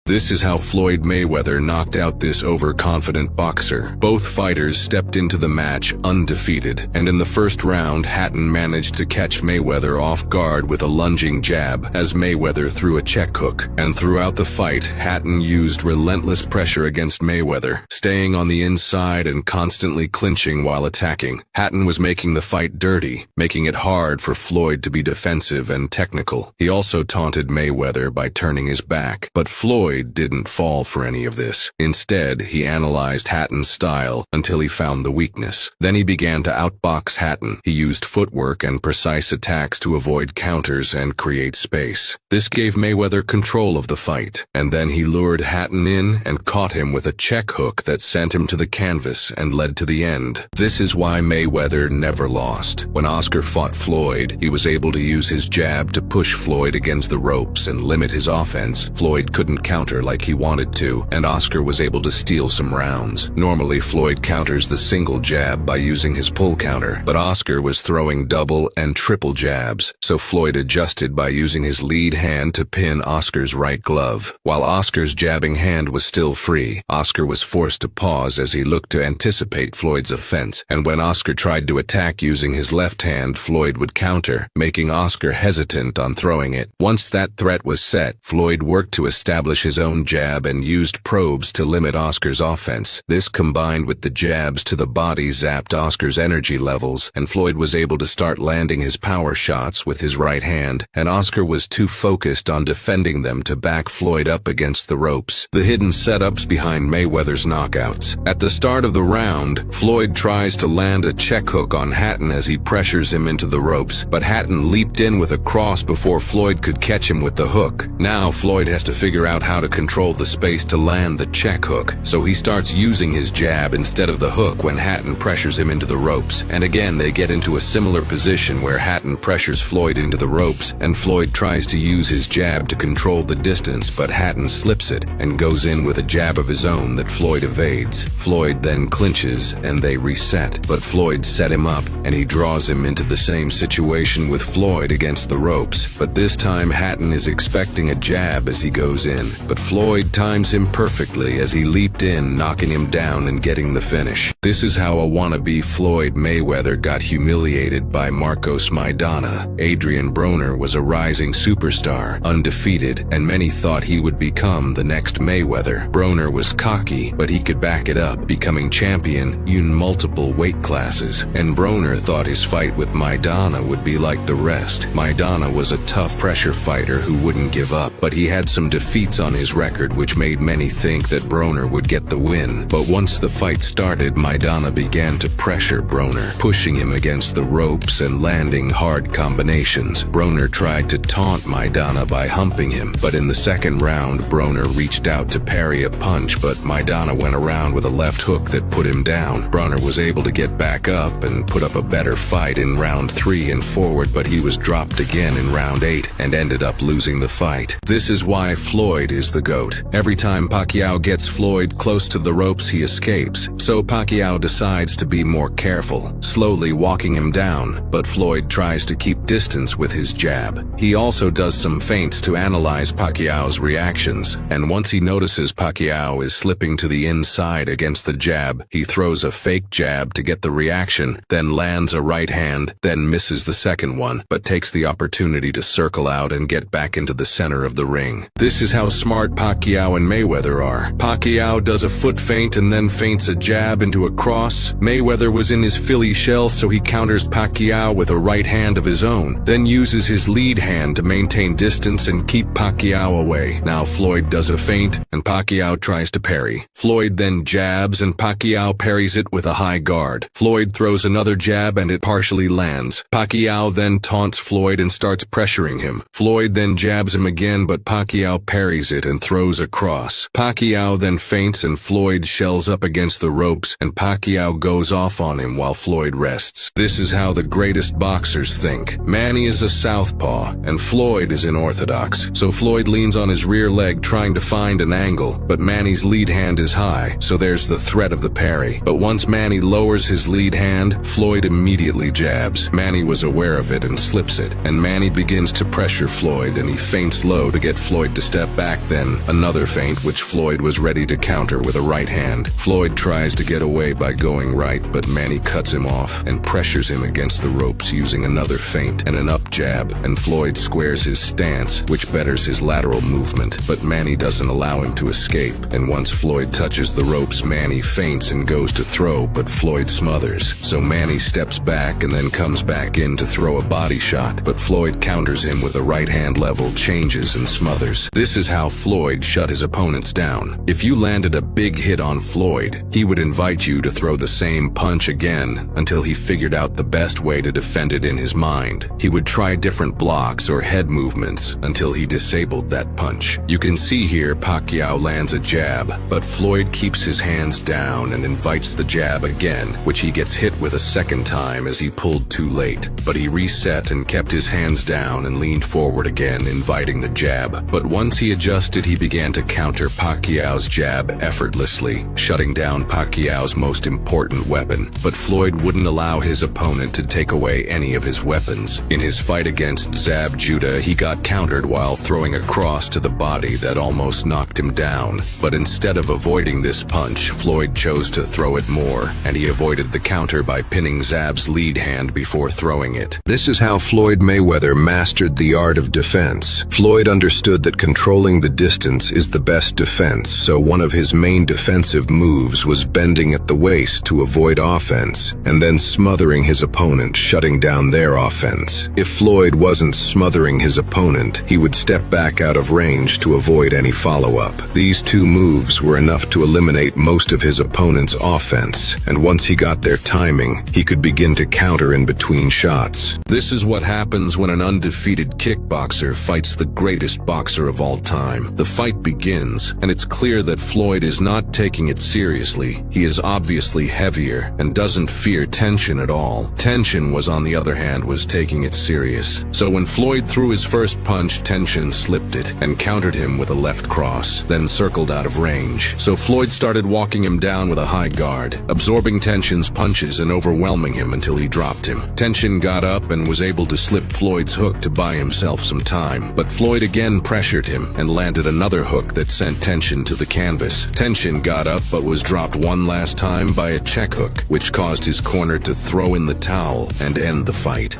This is how Floyd Mayweather knocked out this overconfident boxer. Both fighters stepped into the match undefeated, and in the first round, Hatton managed to catch Mayweather off guard with a lunging jab as Mayweather threw a check hook. And throughout the fight, Hatton used relentless pressure against Mayweather, staying on the inside and constantly clinching while attacking. Hatton was making the fight dirty, making it hard for Floyd to be defensive and technical. He also taunted Mayweather by turning his back, but Floyd didn't fall for any of this. Instead, he analyzed Hatton's style until he found the weakness. Then he began to outbox Hatton. He used footwork and precise attacks to avoid counters and create space. This gave Mayweather control of the fight, and then he lured Hatton in and caught him with a check hook that sent him to the canvas and led to the end. This is why Mayweather never lost. When Oscar fought Floyd, he was able to use his jab to push Floyd against the ropes and limit his offense. Floyd couldn't counter like he wanted to, and Oscar was able to steal some rounds. Normally, Floyd counters the single jab by using his pull counter, but Oscar was throwing double and triple jabs, so Floyd adjusted by using his lead hand to pin Oscar's right glove. While Oscar's jabbing hand was still free, Oscar was forced to pause as he looked to anticipate Floyd's offense, and when Oscar tried to attack using his left hand, Floyd would counter, making Oscar hesitant on throwing it. Once that threat was set, Floyd worked to establish his own jab and used probes to limit Oscar's offense. This combined with the jabs to the body zapped Oscar's energy levels, and Floyd was able to start landing his power shots with his right hand, and Oscar was too focused on defending them to back Floyd up against the ropes. The hidden setups behind Mayweather's knockouts. At the start of the round, Floyd tries to land a check hook on Hatton as he pressures him into the ropes, but Hatton leaped in with a cross before Floyd could catch him with the hook. Now Floyd has to figure out how to control the space to land the check hook, so he starts using his jab instead of the hook when Hatton pressures him into the ropes. And again, they get into a similar position where Hatton pressures Floyd into the ropes, and Floyd tries to use his jab to control the distance, but Hatton slips it and goes in with a jab of his own that Floyd evades. Floyd then clinches and they reset, but Floyd set him up and he draws him into the same situation with Floyd against the ropes. But this time Hatton is expecting a jab as he goes in, but Floyd times him perfectly as he leaped in, knocking him down and getting the finish. This is how a wannabe Floyd Mayweather got humiliated by Marcos Maidana. Adrian Broner was a rising superstar, undefeated, and many thought he would become the next Mayweather. Broner was cocky, but he could back it up, becoming champion in multiple weight classes. And Broner thought his fight with Maidana would be like the rest. Maidana was a tough pressure fighter who wouldn't give up, but he had some defeats on his record which made many think that Broner would get the win. But once the fight started, Maidana began to pressure Broner, pushing him against the ropes and landing hard combinations. Broner tried to taunt Maidana by humping him, but in the second round, Broner reached out to parry a punch, but Maidana went around with a left hook that put him down. Broner was able to get back up and put up a better fight in round 3 and forward, but he was dropped again in round 8 and ended up losing the fight. This is why Floyd is the GOAT. Every time Pacquiao gets Floyd close to the ropes, he escapes, so Pacquiao decides to be more careful, slowly walking him down, but Floyd tries to keep distance with his jab. He also does some feints to analyze Pacquiao's reactions, and once he notices Pacquiao is slipping to the inside against the jab, he throws a fake jab to get the reaction, then lands a right hand, then misses the second one, but takes the opportunity to circle out and get back into the center of the ring. This is how smart Pacquiao and Mayweather are. Pacquiao does a foot feint and then feints a jab into a cross. Mayweather was in his Philly shell, so he counters Pacquiao with a right hand of his own, then uses his lead hand to maintain distance and keep Pacquiao away. Now Floyd does a feint, and Pacquiao tries to parry. Floyd then jabs, and Pacquiao parries it with a high guard. Floyd throws another jab, and it partially lands. Pacquiao then taunts Floyd and starts pressuring him. Floyd then jabs him again, but Pacquiao parries it and throws a cross. Pacquiao then feints, and Floyd shells up against the ropes, and Pacquiao goes off on him while Floyd rests. This is how the greatest boxers think. Manny is a southpaw, and Floyd is unorthodox. So Floyd leans on his rear leg trying to find an angle, but Manny's lead hand is high, so there's the threat of the parry. But once Manny lowers his lead hand, Floyd immediately jabs. Manny was aware of it and slips it, and Manny begins to pressure Floyd, and he feints low to get Floyd to step back. Then another feint which Floyd was ready to counter with a right hand. Floyd tries to get away by going right, but Manny cuts him off and pressures him against the ropes using another feint and an up jab, and Floyd squares his stance, which betters his lateral movement, but Manny doesn't allow him to escape, and once Floyd touches the ropes, Manny feints and goes to throw, but Floyd smothers. So Manny steps back and then comes back in to throw a body shot, but Floyd counters him with a right hand level, changes and smothers. This is how Floyd shut his opponents down. If you landed a big hit on Floyd, he would invite you to throw the same punch again until he figured out the best way to defend it in his mind. He would try different blocks or head movements until he disabled that punch. You can see here Pacquiao lands a jab, but Floyd keeps his hands down and invites the jab again, which he gets hit with a second time as he pulled too late. But he reset and kept his hands down and leaned forward again, inviting the jab. But once he adjusted, he began to counter Pacquiao's jab effortlessly, shutting down Pacquiao's most important weapon. But Floyd wouldn't allow his opponent to take away any of his weapons. In his fight against Zab Judah, he got countered while throwing a cross to the body that almost knocked him down. But instead of avoiding this punch, Floyd chose to throw it more, and he avoided the counter by pinning Zab's lead hand before throwing it. This is how Floyd Mayweather mastered the art of defense. Floyd understood that controlling the distance is the best defense, so one of his main defensive moves was bending at the waist to avoid offense, and then smothering his opponent, shutting down their offense. If Floyd wasn't smothering his opponent, he would step back out of range to avoid any follow-up. These two moves were enough to eliminate most of his opponent's offense, and once he got their timing, he could begin to counter in between shots. This is what happens when an undefeated kickboxer fights the greatest boxer of all time. The fight begins, and it's clear that Floyd is not taking it seriously. He is obviously heavier and doesn't fear tension at all. Tension, on the other hand, was taking it serious. So when Floyd threw his first punch, Tension slipped it and countered him with a left cross, then circled out of range. So Floyd started walking him down with a high guard, absorbing Tension's punches and overwhelming him until he dropped him. Tension got up and was able to slip Floyd's hook to buy himself some time, but Floyd again pressured him and landed another hook that sent Tension to the canvas. Tension got up but was dropped one last time by a check hook, which caused his corner to throw in the towel and end the fight.